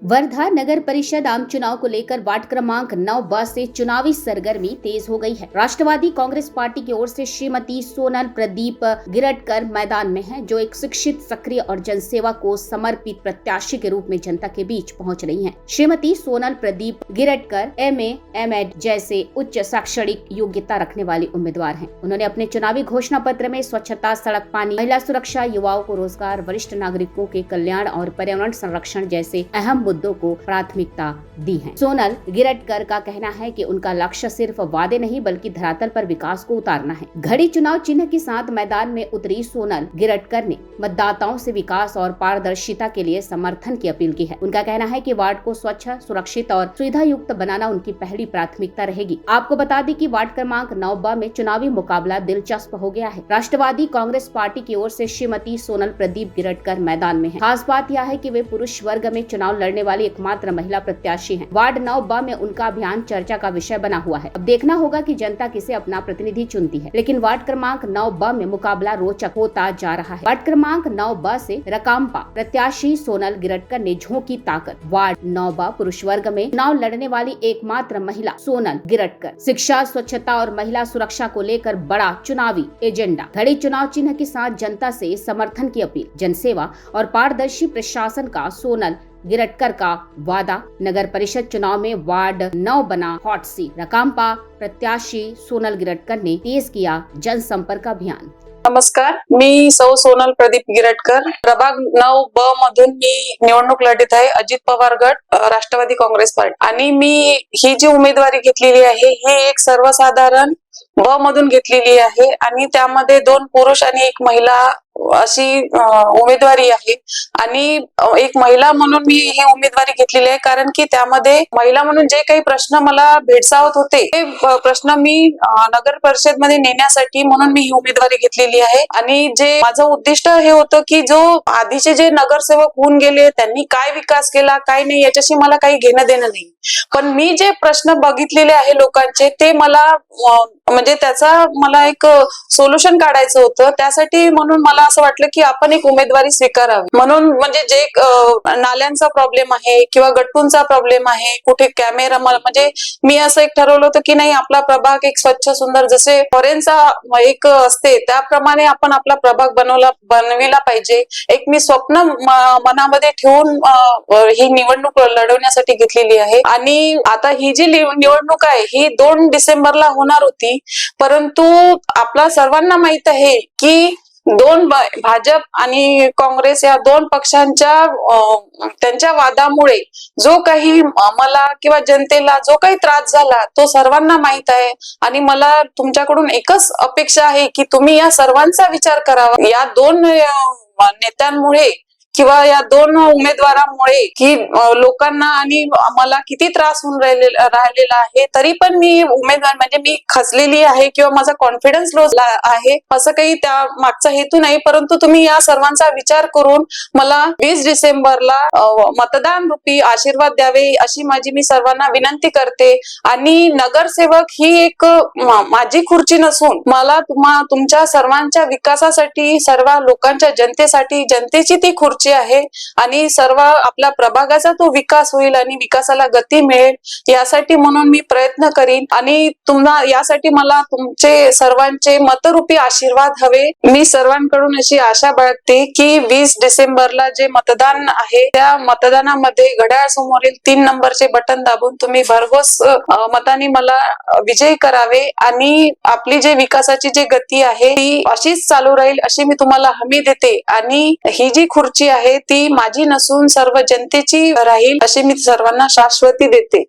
वर्धा नगर परिषद आम चुनाव को लेकर वार्ड क्रमांक 9 से चुनावी सरगर्मी तेज हो गई है। राष्ट्रवादी कांग्रेस पार्टी की ओर से श्रीमती सोनल प्रदीप गिरटकर मैदान में हैं, जो एक शिक्षित, सक्रिय और जनसेवा को समर्पित प्रत्याशी के रूप में जनता के बीच पहुंच रही हैं। श्रीमती सोनल प्रदीप गिरटकर MA, M.Ed जैसे उच्च शैक्षणिक योग्यता रखने वाली उम्मीदवार हैं। उन्होंने अपने चुनावी घोषणा पत्र में स्वच्छता, सड़क, पानी, महिला सुरक्षा, युवाओं को रोजगार, वरिष्ठ नागरिकों के कल्याण और पर्यावरण संरक्षण जैसे अहम मुद्दों को प्राथमिकता दी है। सोनल गिरटकर का कहना है कि उनका लक्ष्य सिर्फ वादे नहीं बल्कि धरातल पर विकास को उतारना है। घड़ी चुनाव चिन्ह के साथ मैदान में उतरी सोनल गिरटकर ने मतदाताओं से विकास और पारदर्शिता के लिए समर्थन की अपील की है। उनका कहना है कि वार्ड को स्वच्छ, सुरक्षित और सुविधा युक्त बनाना उनकी पहली प्राथमिकता रहेगी। आपको बता दें कि वार्ड क्रमांक 9 में चुनावी मुकाबला दिलचस्प हो गया है। राष्ट्रवादी कांग्रेस पार्टी की ओर से श्रीमती सोनल प्रदीप गिरटकर मैदान में है। खास बात यह है कि वे पुरुष वर्ग में चुनाव लड़ने वाली एकमात्र महिला प्रत्याशी हैं। वार्ड 9 में उनका अभियान चर्चा का विषय बना हुआ है। अब देखना होगा कि जनता किसे अपना प्रतिनिधि चुनती है, लेकिन वार्ड क्रमांक 9 में मुकाबला रोचक होता जा रहा है। वार्ड क्रमांक 9 से रकामपा प्रत्याशी सोनल गिरटकर ने झोंकी ताकत। वार्ड 9 पुरुष वर्ग में चुनाव लड़ने वाली एकमात्र महिला सोनल गिरटकर। शिक्षा, स्वच्छता और महिला सुरक्षा को लेकर बड़ा चुनावी एजेंडा। घड़ी चुनाव चिन्ह के साथ जनता से समर्थन की अपील, जनसेवा और पारदर्शी प्रशासन का सोनल गिरटकर का वादा। नगर परिषद चुनाव में वार्ड 9 बना हॉट सीट। रकामपा प्रत्याशी सोनल गिरटकर ने तेज किया जनसंपर्क अभियान। नमस्कार, मी सौ सोनल प्रदीप गिरटकर, प्रभाग 9 मधून मी निवडणूक लढत आहे। अजित पवार गट, राष्ट्रवादी काँग्रेस पार्टी। आणि मी ही जी उमेदवारी घेतलेली आहे ही एक सर्वसाधारण मधून घेतलेली आहे आणि त्यामध्ये 2 पुरुष आणि 1 महिला अशी उमेदवारी आहे। आणि एक महिला म्हणून मी ही उमेदवारी घेतलेली आहे, कारण की त्यामध्ये महिला म्हणून जे काही प्रश्न मला भेडसावत होते ते प्रश्न मी नगर परिषद मध्ये नेण्यासाठी म्हणून मी ही उमेदवारी घेतलेली आहे। आणि जे माझं उद्दिष्ट हे होतं की जो आधीचे जे नगरसेवक होऊन गेले त्यांनी काय विकास केला काय नाही याच्याशी मला काही घेणं देणं नाही, पण मी जे प्रश्न बघितलेले आहे लोकांचे ते मला म्हणजे त्याचा मला एक सोल्युशन काढायचं होतं। त्यासाठी म्हणून मला असं वाटलं की आपण एक उमेदवारी स्वीकारावी। म्हणून म्हणजे जे नाल्यांचा प्रॉब्लेम आहे किंवा गट्टूंचा प्रॉब्लेम आहे, कुठे कॅमेरा, म्हणजे मी असं एक ठरवलं होतं की नाही, आपला प्रभाग एक स्वच्छ सुंदर जसे फॉरेनचा एक असते त्याप्रमाणे आपण आपला प्रभाग बनविला पाहिजे। एक मी स्वप्न मनामध्ये ठेवून ही निवडणूक लढवण्यासाठी घेतलेली आहे। आणि आता ही जी निवडणूक आहे ही 2 डिसेंबरला होणार होती, परंतु आपला सर्वांना माहित आहे की भाजप आणि काँग्रेस या 2 पक्षांच्या त्यांच्या वादामुळे जो काही मला किंवा जनतेला जो काही त्रास झाला तो सर्वांना माहित आहे। आणि मला तुमच्याकडून एकच अपेक्षा आहे की तुम्ही या सर्वांचा विचार करावा। या 2 नेत्यांमुळे किंवा या 2 उमेदवारांमुळे की लोकांना आणि मला किती त्रास होऊन राहिलेला आहे, तरी पण मी उमेदवार म्हणजे मी खचलेली आहे किंवा माझा कॉन्फिडन्स लॉस आहे असं काही त्या मागचा हेतू नाही। परंतु तुम्ही या सर्वांचा विचार करून मला 20 डिसेंबरला मतदान रूपी आशीर्वाद द्यावे अशी माझी मी सर्वांना विनंती करते। आणि नगरसेवक ही एक माझी खुर्ची नसून मला तुमच्या सर्वांच्या विकासासाठी, सर्व लोकांच्या जनतेसाठी, जनतेची ती खुर्ची आहे आणि सर्व आपल्या प्रभागाचा तो विकास होईल आणि विकासाला गती मिळेल यासाठी म्हणून मी प्रयत्न करीन। आणि यासाठी मला तुमचे सर्वांचे मतरूपी आशीर्वाद हवे। मी सर्वांकडून अशी आशा बाळगते की 20 डिसेंबरला जे मतदान आहे त्या मतदानामध्ये घड्याळ समोरील 3 नंबरचे बटन दाबून तुम्ही भरघोस मताने मला विजयी करावे आणि आपली जे विकासाची जी गती आहे ती अशीच चालू राहील अशी मी तुम्हाला हमी देते। आणि ही जी खुर्ची आहे ती माझी नसून सर्व जनतेची राहील अशी मी सर्वांना शाश्वती देते।